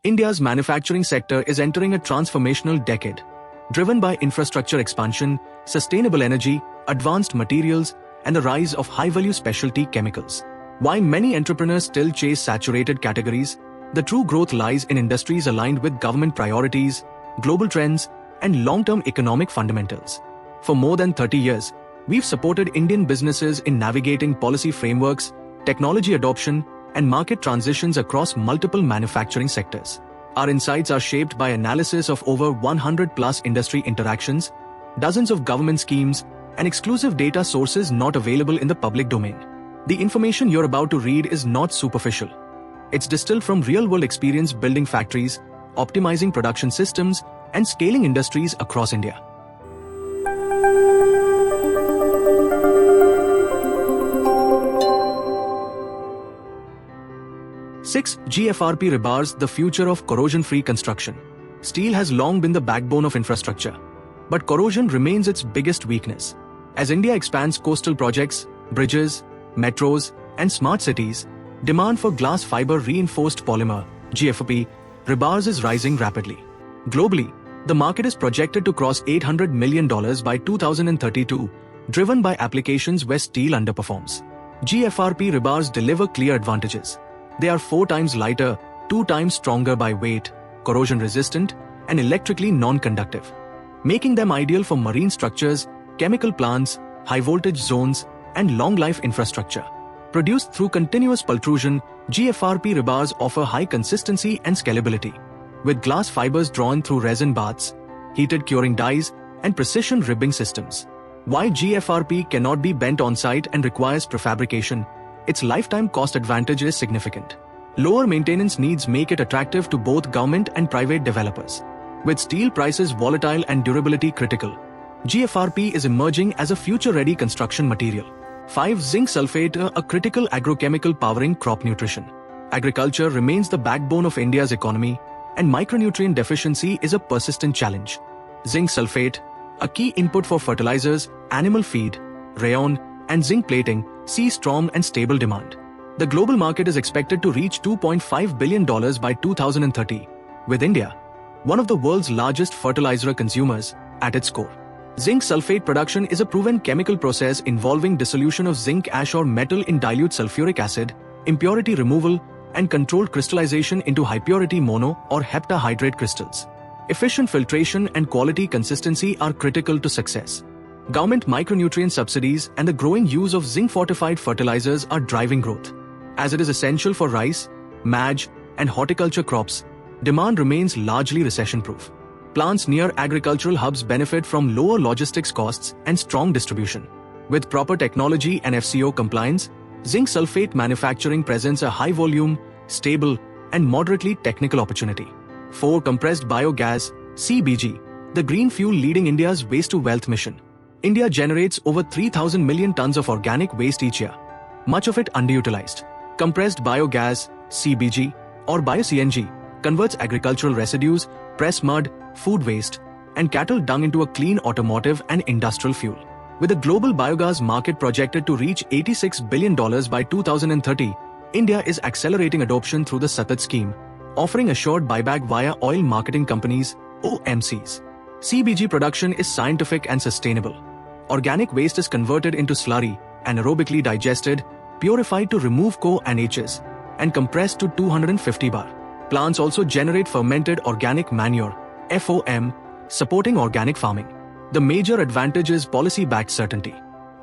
India's manufacturing sector is entering a transformational decade, driven by infrastructure expansion, sustainable energy, advanced materials, and the rise of high-value specialty chemicals. While many entrepreneurs still chase saturated categories, the true growth lies in industries aligned with government priorities, global trends, and long-term economic fundamentals. For more than 30 years, we've supported Indian businesses in navigating policy frameworks, technology adoption, and market transitions across multiple manufacturing sectors. Our insights are shaped by analysis of over 100+ industry interactions, dozens of government schemes, and exclusive data sources not available in the public domain. The information you're about to read is not superficial. It's distilled from real-world experience building factories, optimizing production systems, and scaling industries across India. Six, GFRP Rebars, the future of corrosion-free construction. Steel has long been the backbone of infrastructure, but corrosion remains its biggest weakness. As India expands coastal projects, bridges, metros, and smart cities, demand for glass fiber reinforced polymer, GFRP, rebars is rising rapidly. Globally, the market is projected to cross $800 million by 2032, driven by applications where steel underperforms. GFRP rebars deliver clear advantages. They are 4 times lighter, 2 times stronger by weight, corrosion-resistant, and electrically non-conductive, making them ideal for marine structures, chemical plants, high-voltage zones, and long-life infrastructure. Produced through continuous pultrusion, GFRP rebars offer high consistency and scalability, with glass fibers drawn through resin baths, heated curing dyes, and precision ribbing systems. While GFRP cannot be bent on-site and requires prefabrication, its lifetime cost advantage is significant. Lower maintenance needs make it attractive to both government and private developers. With steel prices volatile and durability critical, GFRP is emerging as a future-ready construction material. 5. Zinc Sulfate, a critical agrochemical powering crop nutrition. Agriculture remains the backbone of India's economy, and micronutrient deficiency is a persistent challenge. Zinc sulfate, a key input for fertilizers, animal feed, rayon, and zinc plating, sees strong and stable demand. The global market is expected to reach $2.5 billion by 2030, with India, one of the world's largest fertilizer consumers, at its core. Zinc sulfate production is a proven chemical process involving dissolution of zinc ash or metal in dilute sulfuric acid, impurity removal, and controlled crystallization into high-purity mono or heptahydrate crystals. Efficient filtration and quality consistency are critical to success. Government micronutrient subsidies and the growing use of zinc-fortified fertilizers are driving growth. As it is essential for rice, maize, and horticulture crops, demand remains largely recession-proof. Plants near agricultural hubs benefit from lower logistics costs and strong distribution. With proper technology and FCO compliance, zinc sulfate manufacturing presents a high-volume, stable, and moderately technical opportunity. 4. Compressed biogas, CBG, the green fuel leading India's waste-to-wealth mission. India generates over 3,000 million tons of organic waste each year, much of it underutilized. Compressed biogas, CBG, or bio-CNG, converts agricultural residues, pressed mud, food waste, and cattle dung into a clean automotive and industrial fuel. With a global biogas market projected to reach $86 billion by 2030, India is accelerating adoption through the Satat scheme, offering assured buyback via oil marketing companies, OMCs. CBG production is scientific and sustainable. Organic waste is converted into slurry, anaerobically digested, purified to remove CO and Hs, and compressed to 250 bar. Plants also generate fermented organic manure, FOM, supporting organic farming. The major advantage is policy-backed certainty.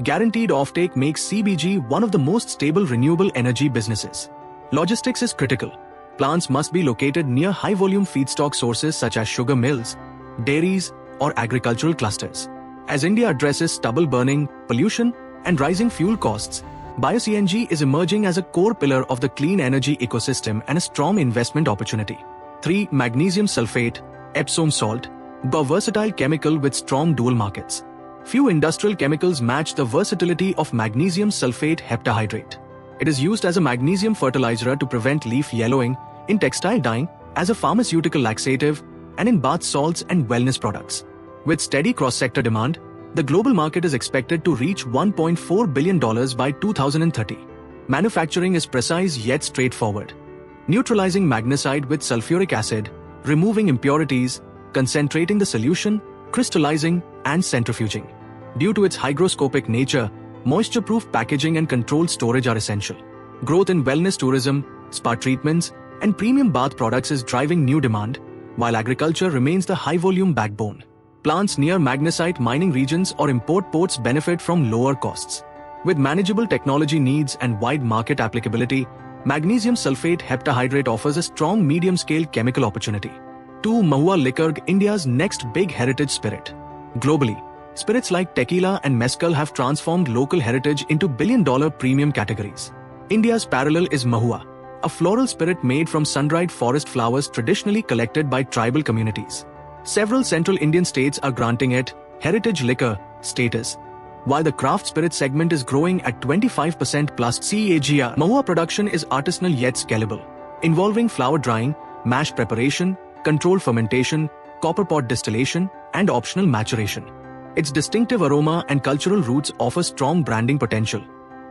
Guaranteed offtake makes CBG one of the most stable renewable energy businesses. Logistics is critical. Plants must be located near high-volume feedstock sources such as sugar mills, dairies, or agricultural clusters. As India addresses stubble burning, pollution, and rising fuel costs, bio-CNG is emerging as a core pillar of the clean energy ecosystem and a strong investment opportunity. 3. Magnesium Sulphate, Epsom salt, a versatile chemical with strong dual markets. Few industrial chemicals match the versatility of magnesium sulphate heptahydrate. It is used as a magnesium fertilizer to prevent leaf yellowing, in textile dyeing, as a pharmaceutical laxative, and in bath salts and wellness products. With steady cross-sector demand, the global market is expected to reach $1.4 billion by 2030. Manufacturing is precise yet straightforward. neutralizing magnesite with sulfuric acid, removing impurities, concentrating the solution, crystallizing, and centrifuging. Due to its hygroscopic nature, moisture-proof packaging and controlled storage are essential. Growth in wellness tourism, spa treatments, and premium bath products is driving new demand, while agriculture remains the high-volume backbone. Plants near magnesite mining regions or import ports benefit from lower costs. With manageable technology needs and wide market applicability, Magnesium Sulphate heptahydrate offers a strong medium-scale chemical opportunity. 2. Mahua Liquor, India's next big heritage spirit. Globally, spirits like tequila and mezcal have transformed local heritage into billion-dollar premium categories. India's parallel is Mahua, a floral spirit made from sun-dried forest flowers traditionally collected by tribal communities. Several central Indian states are granting it heritage liquor status, while the craft spirit segment is growing at 25% plus CAGR. Mahua production is artisanal yet scalable, involving flower drying, mash preparation, controlled fermentation, copper pot distillation, and optional maturation. Its distinctive aroma and cultural roots offer strong branding potential,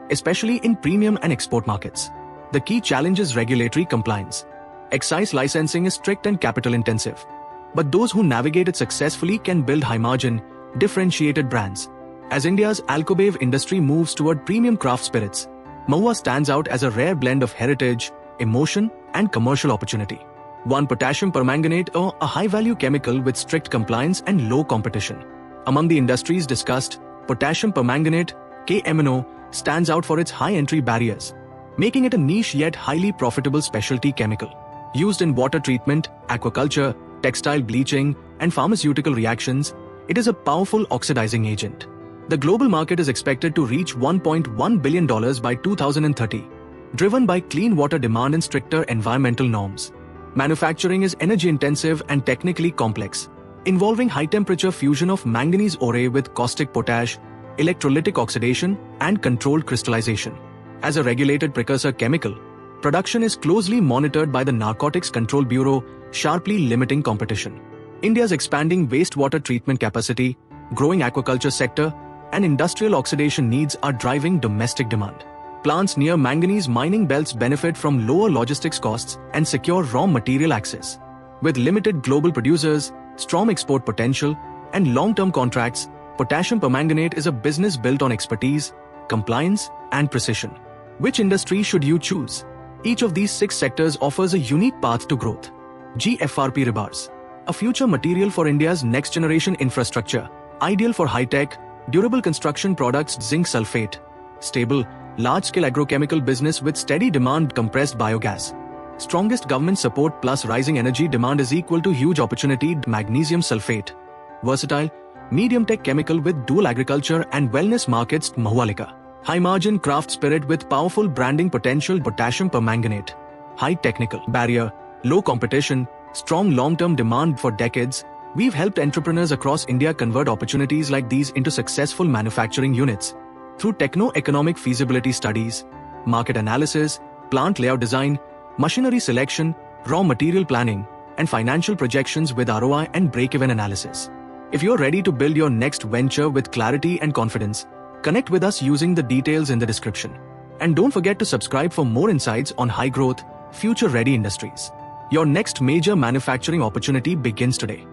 especially in premium and export markets. The key challenge is regulatory compliance. Excise licensing is strict and capital-intensive, but those who navigate it successfully can build high-margin, differentiated brands. As India's alcobev industry moves toward premium craft spirits, Mahua stands out as a rare blend of heritage, emotion, and commercial opportunity. 1. Potassium Permanganate, a high-value chemical with strict compliance and low competition. Among the industries discussed, Potassium Permanganate, KMNO, stands out for its high entry barriers, making it a niche yet highly profitable specialty chemical. Used in water treatment, aquaculture, textile bleaching, and pharmaceutical reactions, it is a powerful oxidizing agent. The global market is expected to reach $1.1 billion by 2030, driven by clean water demand and stricter environmental norms. Manufacturing is energy-intensive and technically complex, involving high-temperature fusion of manganese ore with caustic potash, electrolytic oxidation, and controlled crystallization. As a regulated precursor chemical, production is closely monitored by the Narcotics Control Bureau, sharply limiting competition. India's expanding wastewater treatment capacity, growing aquaculture sector, and industrial oxidation needs are driving domestic demand. Plants near manganese mining belts benefit from lower logistics costs and secure raw material access. With limited global producers, strong export potential, and long-term contracts, Potassium Permanganate is a business built on expertise, compliance, and precision. Which industry should you choose? Each of these 6 sectors offers a unique path to growth. GFRP Rebars, a future material for India's next-generation infrastructure, ideal for high-tech, durable construction products. Zinc Sulfate, stable, large-scale agrochemical business with steady demand. Compressed biogas, strongest government support plus rising energy demand is equal to huge opportunity. Magnesium Sulphate, versatile, medium-tech chemical with dual agriculture and wellness markets. Mahwa Liquor, high-margin craft spirit with powerful branding potential. Potassium Permanganate, high technical barrier, low competition, strong long-term demand. For decades, we've helped entrepreneurs across India convert opportunities like these into successful manufacturing units. Through Techno economic feasibility studies, market analysis, plant layout design, machinery selection, raw material planning, and financial projections with ROI and break-even analysis. If you're ready to build your next venture with clarity and confidence, connect with us using the details in the description. And don't forget to subscribe for more insights on high-growth, future-ready industries. Your next major manufacturing opportunity begins today.